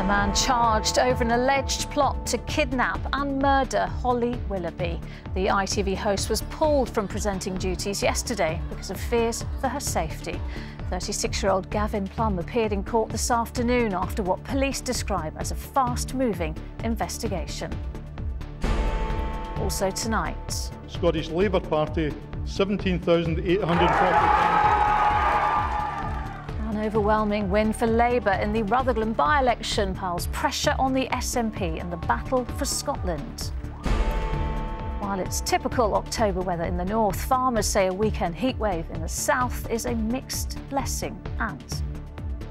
A man charged over an alleged plot to kidnap and murder Holly Willoughby. The ITV host was pulled from presenting duties yesterday because of fears for her safety. 36-year-old Gavin Plum appeared in court this afternoon after what police describe as a fast-moving investigation. Also tonight, Scottish Labour Party, 17,840. An overwhelming win for Labour in the Rutherglen by-election piles pressure on the SNP in the battle for Scotland. While it's typical October weather in the north, farmers say a weekend heatwave in the south is a mixed blessing. And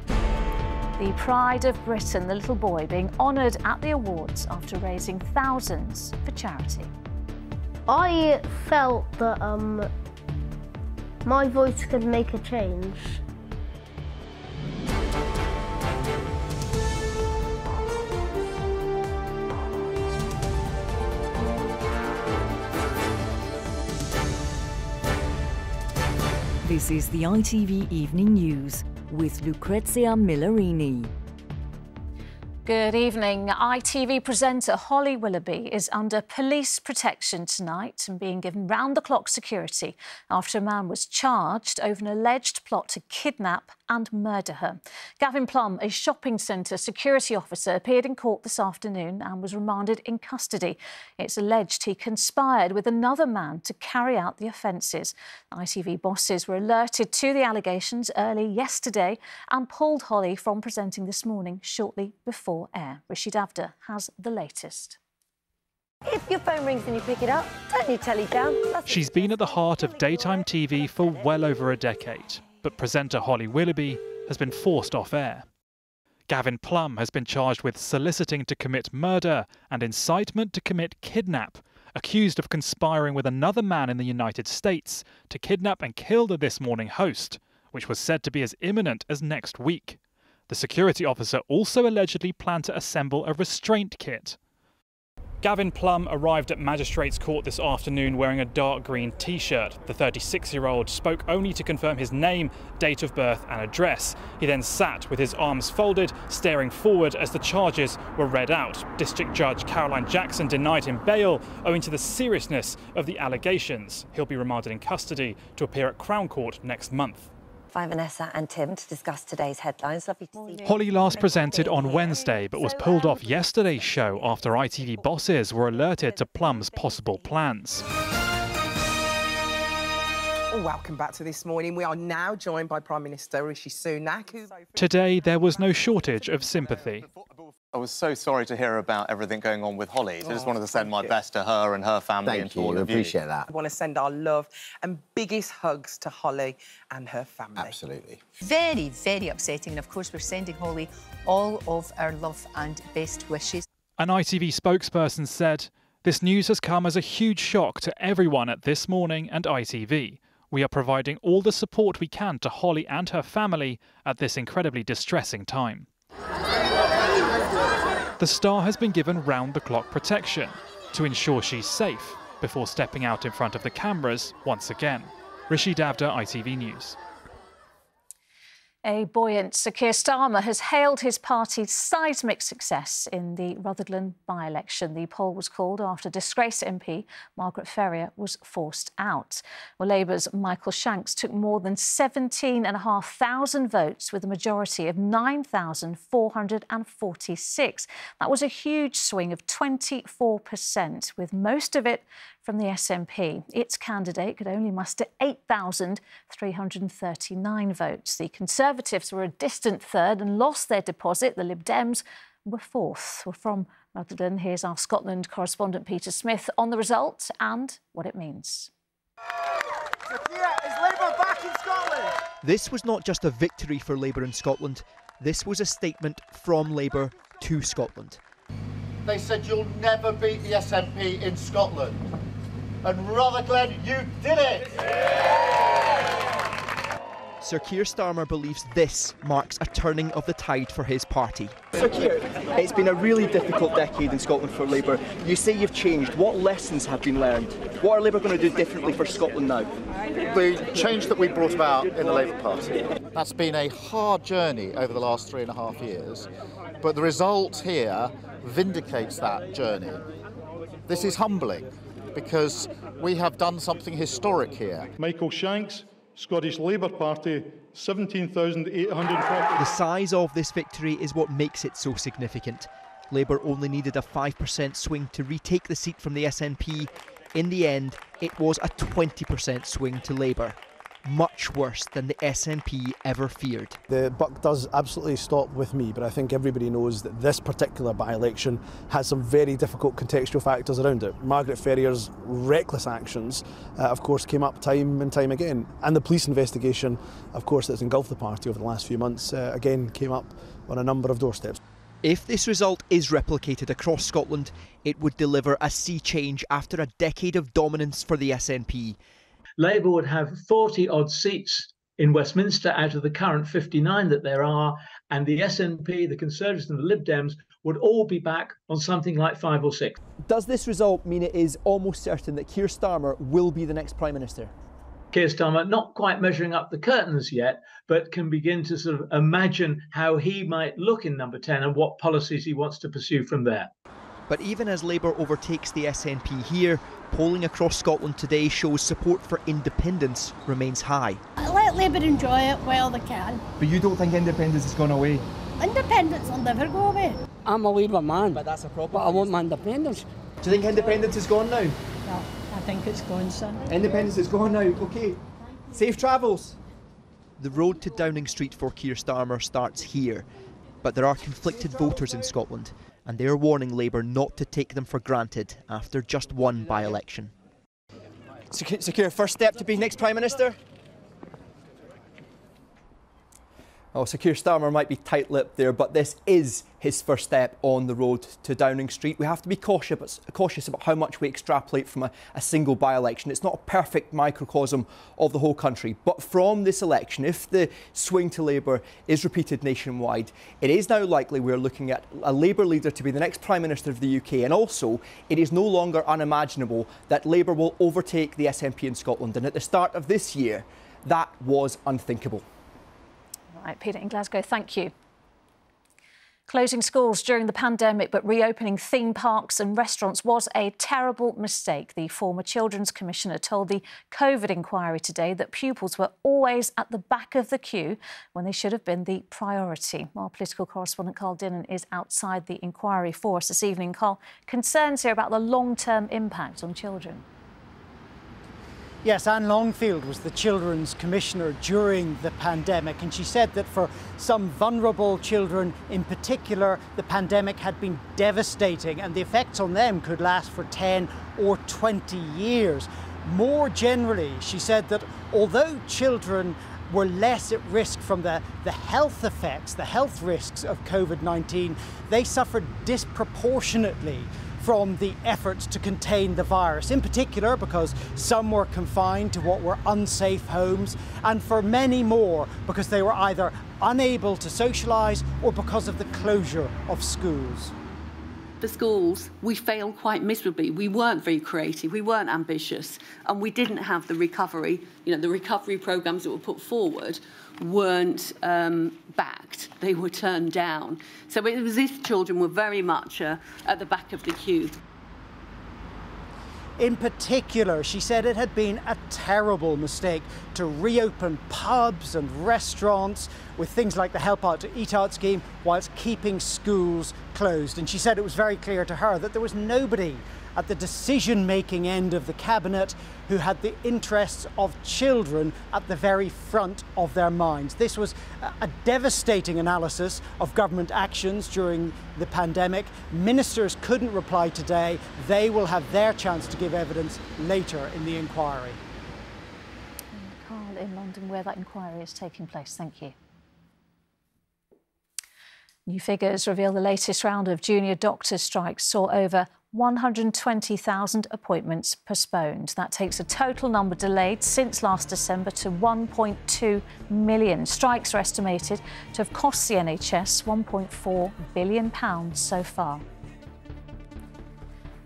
the pride of Britain, the little boy being honoured at the awards after raising thousands for charity. I felt that my voice could make a change. This is the ITV Evening News with Lucrezia Millarini. Good evening. ITV presenter Holly Willoughby is under police protection tonight and being given round-the-clock security after a man was charged over an alleged plot to kidnap and murder her. Gavin Plum, a shopping centre security officer, appeared in court this afternoon and was remanded in custody. It's alleged he conspired with another man to carry out the offences. ITV bosses were alerted to the allegations early yesterday and pulled Holly from presenting this morning shortly before air. Rishi Davda has the latest. If your phone rings and you pick it up, turn your telly down. She's been at the heart of daytime TV for well over a decade, but presenter Holly Willoughby has been forced off air. Gavin Plum has been charged with soliciting to commit murder and incitement to commit kidnap, accused of conspiring with another man in the United States to kidnap and kill the This Morning host, which was said to be as imminent as next week. The security officer also allegedly planned to assemble a restraint kit. Gavin Plum arrived at Magistrates Court this afternoon wearing a dark green T-shirt. The 36-year-old spoke only to confirm his name, date of birth and address. He then sat with his arms folded, staring forward as the charges were read out. District Judge Caroline Jackson denied him bail owing to the seriousness of the allegations. He'll be remanded in custody to appear at Crown Court next month. Hi, Vanessa and Tim, to discuss today's headlines. Lovely to see you. Holly last presented on Wednesday but was pulled off yesterday's show after ITV bosses were alerted to Plum's possible plans. Welcome back to This Morning. We are now joined by Prime Minister Rishi Sunak. Today there was no shortage of sympathy. I was so sorry to hear about everything going on with Holly. So I just wanted to send my best to her and her family and to all of you. Appreciate that. I want to send our love and biggest hugs to Holly and her family. Absolutely. Very, very upsetting. And of course, we're sending Holly all of our love and best wishes. An ITV spokesperson said, "This news has come as a huge shock to everyone at This Morning and ITV. We are providing all the support we can to Holly and her family at this incredibly distressing time." The star has been given round-the-clock protection to ensure she's safe before stepping out in front of the cameras once again. Rishi Davda, ITV News. A buoyant Sir Keir Starmer has hailed his party's seismic success in the Rutherglen by-election. The poll was called after disgraced MP Margaret Ferrier was forced out. Well, Labour's Michael Shanks took more than 17,500 votes with a majority of 9,446. That was a huge swing of 24%, with most of it from the SNP. Its candidate could only muster 8,339 votes. The Conservatives were a distant third and lost their deposit. The Lib Dems were fourth. Well, from Rutherglen, here's our Scotland correspondent Peter Smith on the result and what it means. Is Labour back in Scotland? This was not just a victory for Labour in Scotland. This was a statement from Labour to Scotland. They said you'll never beat the SNP in Scotland. And Rutherglen, you did it! Sir Keir Starmer believes this marks a turning of the tide for his party. Sir Keir, it's been a really difficult decade in Scotland for Labour. You say you've changed. What lessons have been learned? What are Labour going to do differently for Scotland now? The change that we brought about in the Labour Party. That's been a hard journey over the last 3.5 years, but the result here vindicates that journey. This is humbling because we have done something historic here. Michael Shanks, Scottish Labour Party, 17,840. The size of this victory is what makes it so significant. Labour only needed a 5% swing to retake the seat from the SNP. In the end, it was a 20% swing to Labour. Much worse than the SNP ever feared. The buck does absolutely stop with me, but I think everybody knows that this particular by-election has some very difficult contextual factors around it. Margaret Ferrier's reckless actions, of course, came up time and time again. And the police investigation, of course, that's engulfed the party over the last few months, again came up on a number of doorsteps. If this result is replicated across Scotland, it would deliver a sea change after a decade of dominance for the SNP. Labour would have 40-odd seats in Westminster out of the current 59 that there are, and the SNP, the Conservatives and the Lib Dems would all be back on something like 5 or 6. Does this result mean it is almost certain that Keir Starmer will be the next Prime Minister? Keir Starmer not quite measuring up the curtains yet, but can begin to sort of imagine how he might look in number 10 and what policies he wants to pursue from there. But even as Labour overtakes the SNP here, polling across Scotland today shows support for independence remains high. Let Labour enjoy it while they can. But you don't think independence has gone away? Independence will never go away. I'm a Labour man, but that's a problem. But I want my independence. Do you think independence is gone now? No, I think it's gone, son. Independence is gone now, OK. Safe travels. The road to Downing Street for Keir Starmer starts here, but there are conflicted voters in Scotland, and they are warning Labour not to take them for granted after just one by-election. Secure first step to be next Prime Minister? Oh, Sir Keir Starmer might be tight-lipped there, but this is his first step on the road to Downing Street. We have to be cautious about how much we extrapolate from a single by-election. It's not a perfect microcosm of the whole country, but from this election, if the swing to Labour is repeated nationwide, it is now likely we're looking at a Labour leader to be the next Prime Minister of the UK, and also it is no longer unimaginable that Labour will overtake the SNP in Scotland, and at the start of this year, that was unthinkable. Right, Peter in Glasgow, thank you. Closing schools during the pandemic but reopening theme parks and restaurants was a terrible mistake. The former Children's Commissioner told the COVID inquiry today that pupils were always at the back of the queue when they should have been the priority. Our political correspondent Carl Dinnan is outside the inquiry for us this evening. Carl, concerns here about the long-term impact on children. Yes, Anne Longfield was the Children's Commissioner during the pandemic, and she said that for some vulnerable children in particular, the pandemic had been devastating and the effects on them could last for 10 or 20 years. More generally, she said that although children were less at risk from the health effects, the health risks of COVID-19, they suffered disproportionately from the efforts to contain the virus, in particular because some were confined to what were unsafe homes, and for many more because they were either unable to socialise or because of the closure of schools. The schools, we failed quite miserably. We weren't very creative, we weren't ambitious, and we didn't have the recovery, the recovery programmes that were put forward weren't backed, they were turned down. So it was as if children were very much at the back of the queue. In particular, she said it had been a terrible mistake to reopen pubs and restaurants with things like the Help Out to Eat Out scheme whilst keeping schools closed. And she said it was very clear to her that there was nobody at the decision-making end of the cabinet who had the interests of children at the very front of their minds. This was a devastating analysis of government actions during the pandemic. Ministers couldn't reply today. They will have their chance to give evidence later in the inquiry. Carl in London, where that inquiry is taking place. Thank you. New figures reveal the latest round of junior doctor strikes saw over 120,000 appointments postponed. That takes the total number delayed since last December to 1.2 million. Strikes are estimated to have cost the NHS £1.4 billion so far.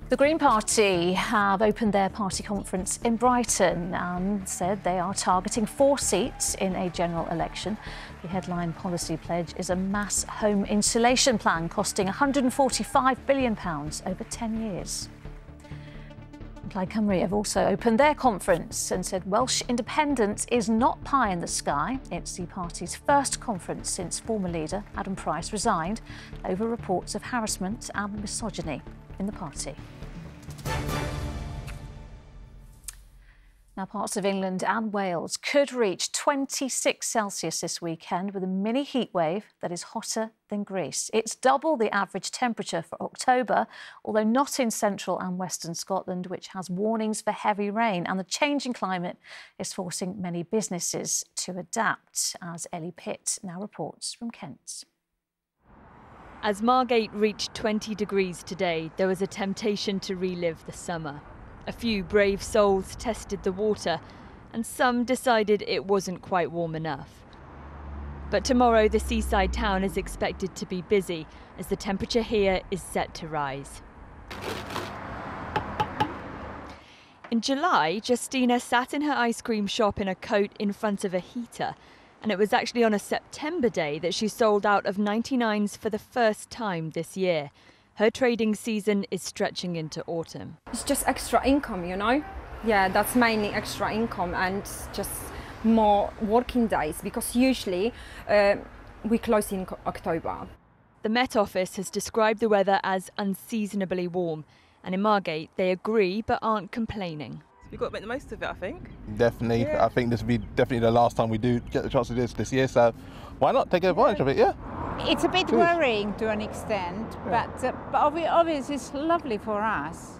The Green Party have opened their party conference in Brighton and said they are targeting 4 seats in a general election. The headline policy pledge is a mass home insulation plan costing £145 billion over 10 years. Plaid Cymru have also opened their conference and said Welsh independence is not pie in the sky. It's the party's first conference since former leader Adam Price resigned over reports of harassment and misogyny in the party. Now, parts of England and Wales could reach 26 Celsius this weekend with a mini heat wave that is hotter than Greece. It's double the average temperature for October, although not in central and western Scotland, which has warnings for heavy rain. And the changing climate is forcing many businesses to adapt, as Ellie Pitt now reports from Kent. As Margate reached 20 degrees today, there was a temptation to relive the summer. A few brave souls tested the water, and some decided it wasn't quite warm enough. But tomorrow the seaside town is expected to be busy, as the temperature here is set to rise. In July, Justina sat in her ice cream shop in a coat in front of a heater. And it was actually on a September day that she sold out of 99s for the first time this year. Her trading season is stretching into autumn. It's just extra income, you know? Yeah, that's mainly extra income and just more working days, because usually we close in October. The Met Office has described the weather as unseasonably warm, and in Margate they agree but aren't complaining. You've got to make the most of it, I think. Definitely. Yeah. I think this will be definitely the last time we do get the chance to do this year, so why not take advantage of it, yeah? It's a bit worrying to an extent, but obviously it's lovely for us.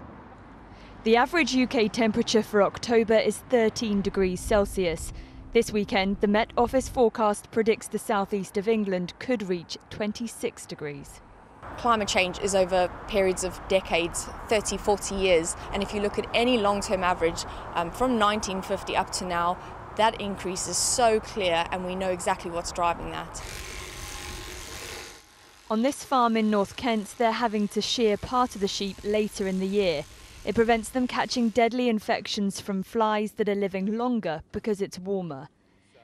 The average UK temperature for October is 13 degrees Celsius. This weekend, the Met Office forecast predicts the southeast of England could reach 26 degrees. Climate change is over periods of decades, 30, 40 years, and if you look at any long-term average from 1950 up to now, that increase is so clear and we know exactly what's driving that. On this farm in North Kent, they're having to shear part of the sheep later in the year. It prevents them catching deadly infections from flies that are living longer because it's warmer.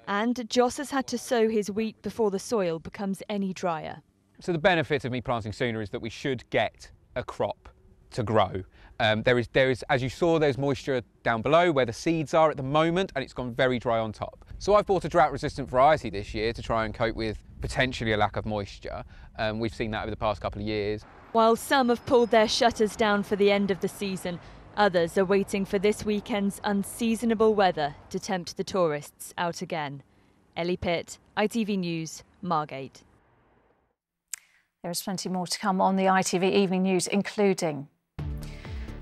And Joss has had to sow his wheat before the soil becomes any drier. So the benefit of me planting sooner is that we should get a crop to grow. There is, as you saw, there's moisture down below where the seeds are at the moment, and it's gone very dry on top. So I've bought a drought-resistant variety this year to try and cope with potentially a lack of moisture. We've seen that over the past couple of years. While some have pulled their shutters down for the end of the season, others are waiting for this weekend's unseasonable weather to tempt the tourists out again. Ellie Pitt, ITV News, Margate. There is plenty more to come on the ITV Evening News, including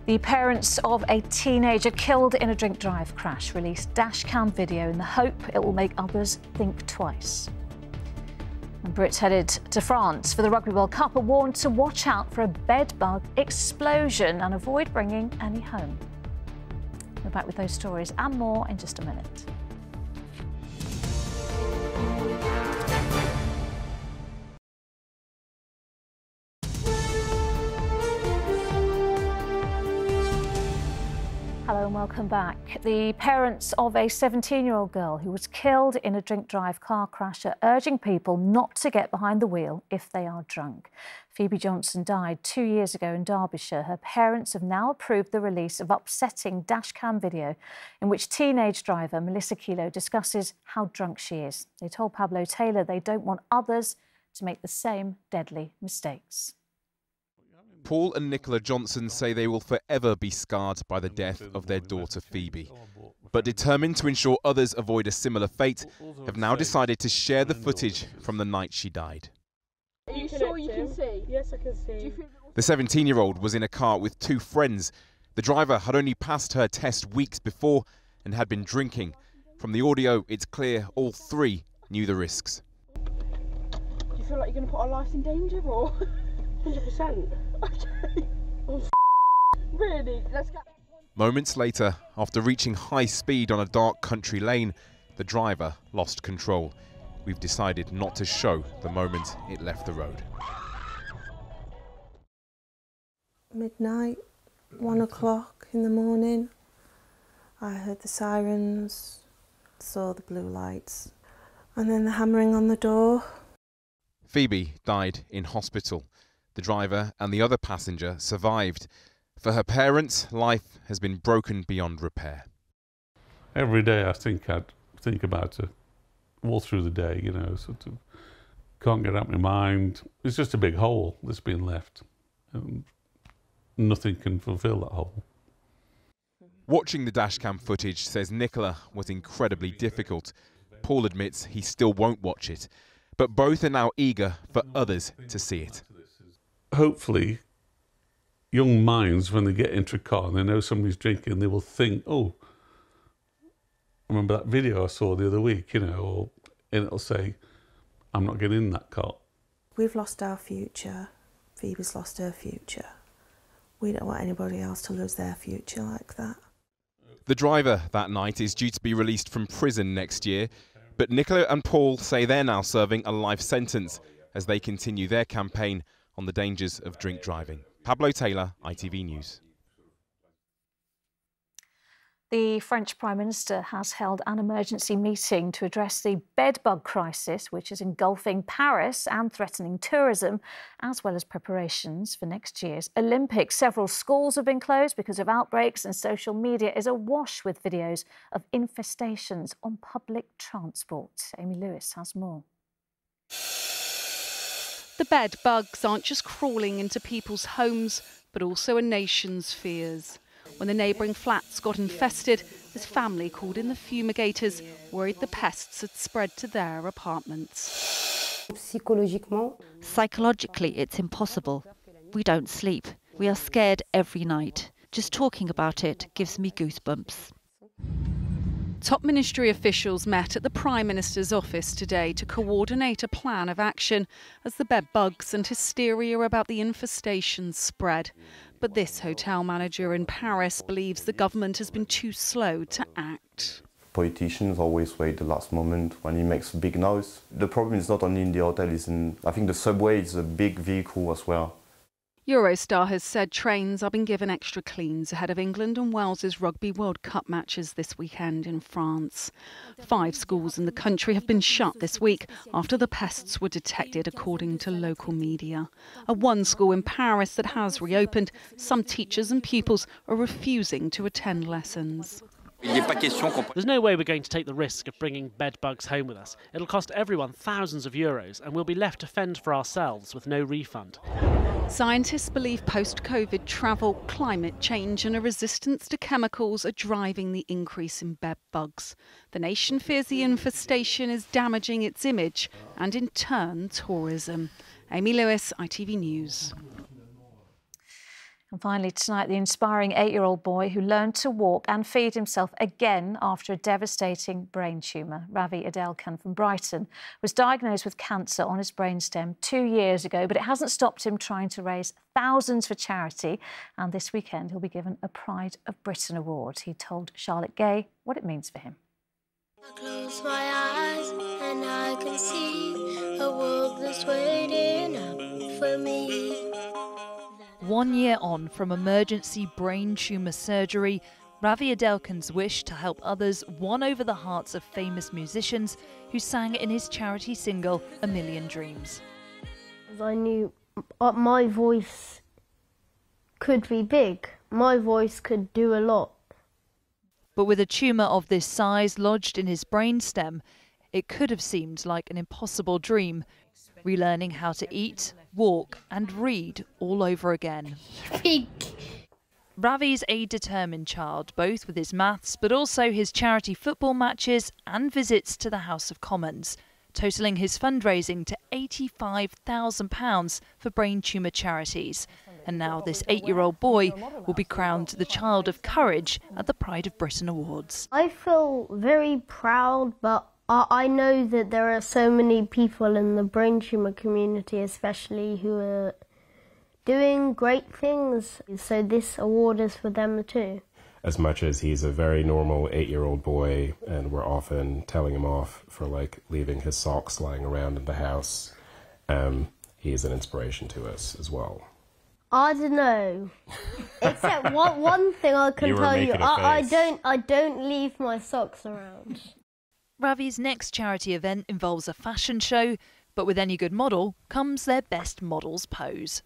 the parents of a teenager killed in a drink-drive crash released dashcam video in the hope it will make others think twice. And Brits headed to France for the Rugby World Cup are warned to watch out for a bedbug explosion and avoid bringing any home. We're back with those stories and more in just a minute. Hello and welcome back. The parents of a 17-year-old girl who was killed in a drink-drive car crash are urging people not to get behind the wheel if they are drunk. Phoebe Johnson died 2 years ago in Derbyshire. Her parents have now approved the release of upsetting dashcam video in which teenage driver Melissa Kilo discusses how drunk she is. They told Pablo Taylor they don't want others to make the same deadly mistakes. Paul and Nicola Johnson say they will forever be scarred by the death of their daughter Phoebe. But determined to ensure others avoid a similar fate, have now decided to share the footage from the night she died. Are you sure you can see? Yes, I can see. The 17-year-old was in a car with 2 friends. The driver had only passed her test weeks before and had been drinking. From the audio, it's clear all 3 knew the risks. Do you feel like you're going to put our lives in danger, or 100%? Okay. Really? Let's go. Moments later, after reaching high speed on a dark country lane, the driver lost control. We've decided not to show the moment it left the road. Midnight, 1 o'clock in the morning. I heard the sirens, saw the blue lights, and then the hammering on the door. Phoebe died in hospital. The driver and the other passenger survived. For her parents, life has been broken beyond repair. Every day I think about it all through the day, you know, sort of can't get out my mind. It's just a big hole that's been left. Nothing can fulfill that hole. Watching the dashcam footage, says Nicola, was incredibly difficult. Paul admits he still won't watch it, but both are now eager for others to see it. Hopefully, young minds, when they get into a car and they know somebody's drinking, they will think, oh, I remember that video I saw the other week, you know, and it'll say, I'm not getting in that car. We've lost our future. Phoebe's lost her future. We don't want anybody else to lose their future like that. The driver that night is due to be released from prison next year, but Nicola and Paul say they're now serving a life sentence as they continue their campaign on the dangers of drink driving. Pablo Taylor, ITV News. The French Prime Minister has held an emergency meeting to address the bedbug crisis, which is engulfing Paris and threatening tourism, as well as preparations for next year's Olympics. Several schools have been closed because of outbreaks, and social media is awash with videos of infestations on public transport. Amy Lewis has more. The bed bugs aren't just crawling into people's homes, but also a nation's fears. When the neighbouring flats got infested, this family called in the fumigators, worried the pests had spread to their apartments. Psychologically, it's impossible. We don't sleep. We are scared every night. Just talking about it gives me goosebumps. Top ministry officials met at the Prime Minister's office today to coordinate a plan of action as the bed bugs and hysteria about the infestations spread. But this hotel manager in Paris believes the government has been too slow to act. Politicians always wait the last moment when he makes a big noise. The problem is not only in the hotel, I think the subway is a big vehicle as well. Eurostar has said trains are being given extra cleans ahead of England and Wales's Rugby World Cup matches this weekend in France. 5 schools in the country have been shut this week after the pests were detected, according to local media. At one school in Paris that has reopened, some teachers and pupils are refusing to attend lessons. There's no way we're going to take the risk of bringing bed bugs home with us. It'll cost everyone thousands of euros and we'll be left to fend for ourselves with no refund. Scientists believe post-COVID travel, climate change and a resistance to chemicals are driving the increase in bed bugs. The nation fears the infestation is damaging its image and in turn tourism. Amy Lewis, ITV News. And finally tonight, the inspiring 8-year-old boy who learned to walk and feed himself again after a devastating brain tumour. Ravi Adelkhan from Brighton was diagnosed with cancer on his brainstem 2 years ago, but it hasn't stopped him trying to raise thousands for charity. And this weekend, he'll be given a Pride of Britain award. He told Charlotte Gay what it means for him. I close my eyes and I can see a world that's waiting up for me. 1 year on from emergency brain tumour surgery, Ravi Adelkhan's wish to help others won over the hearts of famous musicians who sang in his charity single, A Million Dreams. I knew my voice could be big. My voice could do a lot. But with a tumour of this size lodged in his brainstem, it could have seemed like an impossible dream, relearning how to eat, walk and read all over again. Ravi's a determined child, both with his maths but also his charity football matches and visits to the House of Commons, totalling his fundraising to £85,000 for brain tumour charities. And now this 8-year-old boy will be crowned the Child of Courage at the Pride of Britain Awards. I feel very proud, but I know that there are so many people in the brain tumour community especially who are doing great things. So this award is for them too. As much as he's a very normal 8-year-old boy, and we're often telling him off for like leaving his socks lying around in the house, he is an inspiration to us as well. I don't know. Except one thing I can tell you, I don't leave my socks around. Ravi's next charity event involves a fashion show, but with any good model comes their best model's pose.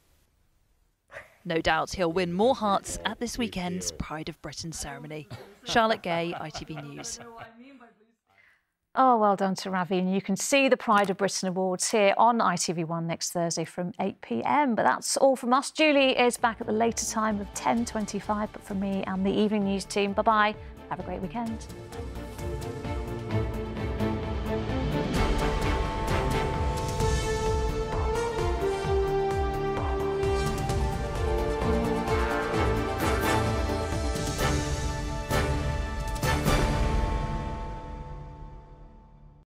No doubt he'll win more hearts at this weekend's Pride of Britain ceremony. Charlotte Gay, ITV News. Oh, well done to Ravi. And you can see the Pride of Britain Awards here on ITV1 next Thursday from 8 p.m. But that's all from us. Julie is back at the later time of 10:25. But from me and the Evening News team, bye-bye. Have a great weekend.